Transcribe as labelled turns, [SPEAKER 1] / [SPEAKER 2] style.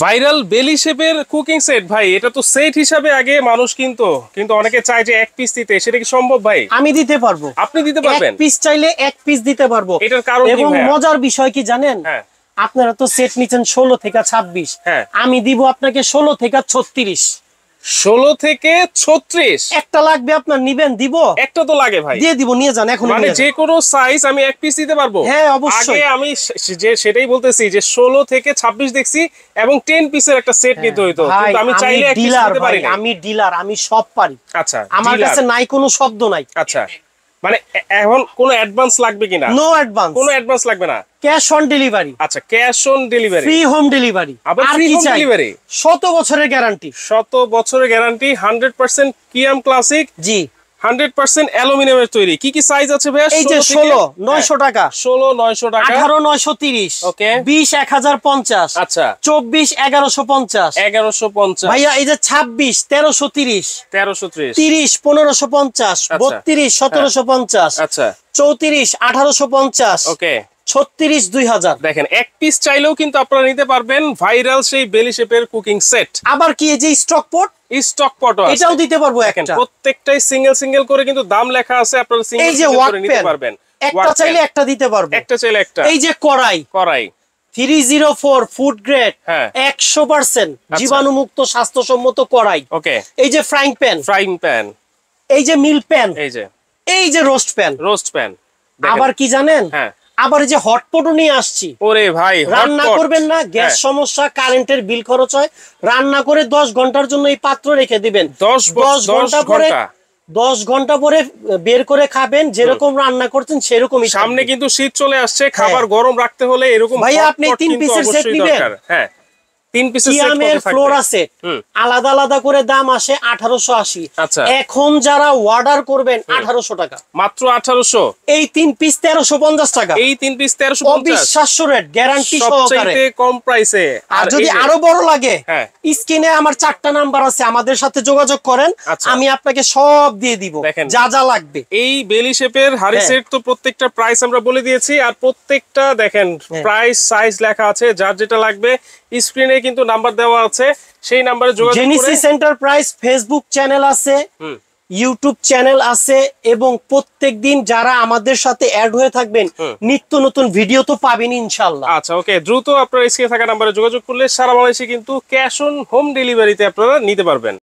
[SPEAKER 1] Viral বেলি শেপের cooking set ভাই, এটা তো সেট হিসাবে আগে মানুষ কিন্তু অনেকে চায় যে এক পিস দিতে, সেটা কি সম্ভব ভাই?
[SPEAKER 2] আমি দিতে পারবো।
[SPEAKER 1] আপনি দিতে পারবেন?
[SPEAKER 2] এক পিস চাইলে এক পিস দিতে পারবো।
[SPEAKER 1] এটার কারণ কি
[SPEAKER 2] এবং
[SPEAKER 1] ভাই?
[SPEAKER 2] মজার বিষয় কি জানেন?
[SPEAKER 1] হ্যাঁ,
[SPEAKER 2] আপনারা তো সেট নিচ্ছেন 16 থেকে 26।
[SPEAKER 1] হ্যাঁ,
[SPEAKER 2] আমি দিব আপনাকে 16 থেকে 36।
[SPEAKER 1] 16 থেকে 36
[SPEAKER 2] একটা লাগবে আপনার, নিবেন? দিব।
[SPEAKER 1] একটা তো লাগে ভাই।
[SPEAKER 2] দিয়ে দিব, নিয়ে যান এখন।
[SPEAKER 1] মানে যে কোনো সাইজ আমি এক পিস দিতে পারবো?
[SPEAKER 2] হ্যাঁ অবশ্যই।
[SPEAKER 1] আগে আমি সেটাই বলতেছি যে 16 থেকে 26 দেখছি এবং 10 পিসের একটা সেট নিতে হইতো, কিন্তু আমি চাইলে এক পিস দিতে পারি না।
[SPEAKER 2] আমি ডিলার, আমি সব পারি।
[SPEAKER 1] আচ্ছা,
[SPEAKER 2] আমার কাছে নাই কোনো শব্দ নাই।
[SPEAKER 1] আচ্ছা, মানে এখন কোনো অ্যাডভান্স লাগবে কিনা?
[SPEAKER 2] No advance.
[SPEAKER 1] কোনো অ্যাডভান্স লাগবে না,
[SPEAKER 2] ক্যাশ অন ডেলিভারি।
[SPEAKER 1] আচ্ছা, cash on delivery,
[SPEAKER 2] free home delivery.
[SPEAKER 1] আবার ফ্রি হোম ডেলিভারি,
[SPEAKER 2] 100 বছরের গ্যারান্টি।
[SPEAKER 1] 100 বছরের গ্যারান্টি, 100% কিয়াম ক্লাসিক,
[SPEAKER 2] জি
[SPEAKER 1] 100% অ্যালুমিনিয়ামের তৈরি। কি কি সাইজ আছে ভাই?
[SPEAKER 2] এই যে 16 900 টাকা,
[SPEAKER 1] 16 900 টাকা,
[SPEAKER 2] 18 930,
[SPEAKER 1] ওকে,
[SPEAKER 2] 20 1050,
[SPEAKER 1] আচ্ছা,
[SPEAKER 2] 24 1150,
[SPEAKER 1] 1150
[SPEAKER 2] ভাইয়া এই যে 26 1330,
[SPEAKER 1] 1330,
[SPEAKER 2] 30 1550, 32 1750,
[SPEAKER 1] আচ্ছা,
[SPEAKER 2] 34 1850,
[SPEAKER 1] ওকে,
[SPEAKER 2] 36 2000।
[SPEAKER 1] দেখেন এক পিস চাইলেও কিন্তু আপনারা নিতে পারবেন ভাইরাল সেই বেলি শেপের কুকিং সেট।
[SPEAKER 2] আবার কি এই যে স্টক পট,
[SPEAKER 1] স্টক পটও আছে,
[SPEAKER 2] এটাও দিতে পারবো
[SPEAKER 1] দেখেন
[SPEAKER 2] একটা।
[SPEAKER 1] প্রত্যেকটাই সিঙ্গেল সিঙ্গেল করে কিন্তু দাম লেখা আছে, আপনারা সিঙ্গেল সিঙ্গেল করে নিতে পারবেন।
[SPEAKER 2] একটা চাইলে একটা দিতে পারবো,
[SPEAKER 1] একটা চাইলে একটা।
[SPEAKER 2] এই যে কড়াই 304 ফুড গ্রেড, 100% জীবাণুমুক্ত স্বাস্থ্যসম্মত কড়াই,
[SPEAKER 1] ওকে।
[SPEAKER 2] এই যে ফ্রাইং প্যান, এই যে মিল প্যান, এই যে রোস্ট প্যান। আবার কি জানেন? আবার এই যে হটপটও নিয়ে আসছি।
[SPEAKER 1] ওরে ভাই,
[SPEAKER 2] রান্না করবেন না, গ্যাস সমস্যা, কারেন্টের বিল খরচ হয়, রান্না করে 10 ঘন্টার জন্য এই পাত্র রেখে দিবেন। 10 ঘন্টা পরে বের করে খাবেন, যেরকম রান্না করছেন সেরকমই।
[SPEAKER 1] সামনে কিন্তু শীত চলে আসছে, খাবার গরম রাখতে হলে এরকম
[SPEAKER 2] ভাইয়া আপনি 3 পিসের সেট নেবেন।
[SPEAKER 1] হ্যাঁ, 3 পিসের সেট
[SPEAKER 2] কিয়ামের ফ্লোরা সেট আলাদা আলাদা করে দাম আসে 1880।
[SPEAKER 1] আচ্ছা,
[SPEAKER 2] এখন যারা অর্ডার করবেন 1800 টাকা,
[SPEAKER 1] মাত্র 1800।
[SPEAKER 2] এই 3 পিস 1350 টাকা,
[SPEAKER 1] এই 3 পিস 1350,
[SPEAKER 2] অবিশ্বাস্য রেট, গ্যারান্টি সহকারে,
[SPEAKER 1] সবচেয়ে কম প্রাইসে।
[SPEAKER 2] আর যদি আরো বড় লাগে, স্ক্রিনে আমার 4টা নাম্বার আছে, আমাদের সাথে যোগাযোগ করেন, আমি আপনাকে সব দিয়ে দিব যা যা লাগবে।
[SPEAKER 1] এই বেলি শেপের হাড়ি সেট তো প্রত্যেকটা প্রাইস আমরা বলে দিয়েছি, আর প্রত্যেকটা দেখেন প্রাইস সাইজ লেখা আছে, যার যেটা লাগবে স্ক্রিনে কিন্তু নাম্বার দেওয়া আছে, সেই নাম্বারে যোগাযোগ করে। জেনেসিস এন্টারপ্রাইজ ফেসবুক চ্যানেল আছে, ইউটিউব চ্যানেল আছে, এবং প্রত্যেকদিন যারা আমাদের সাথে অ্যাড হয়ে থাকবেন নিত্য নতুন ভিডিও তো পাবেন ইনশাআল্লাহ। আচ্ছা, ওকে, দ্রুত আপনারা স্ক্রিনে থাকা নাম্বারে যোগাযোগ করলে সারা বাংলাদেশে কিন্তু ক্যাশ অন হোম ডেলিভারিতে আপনারা নিতে পারবেন।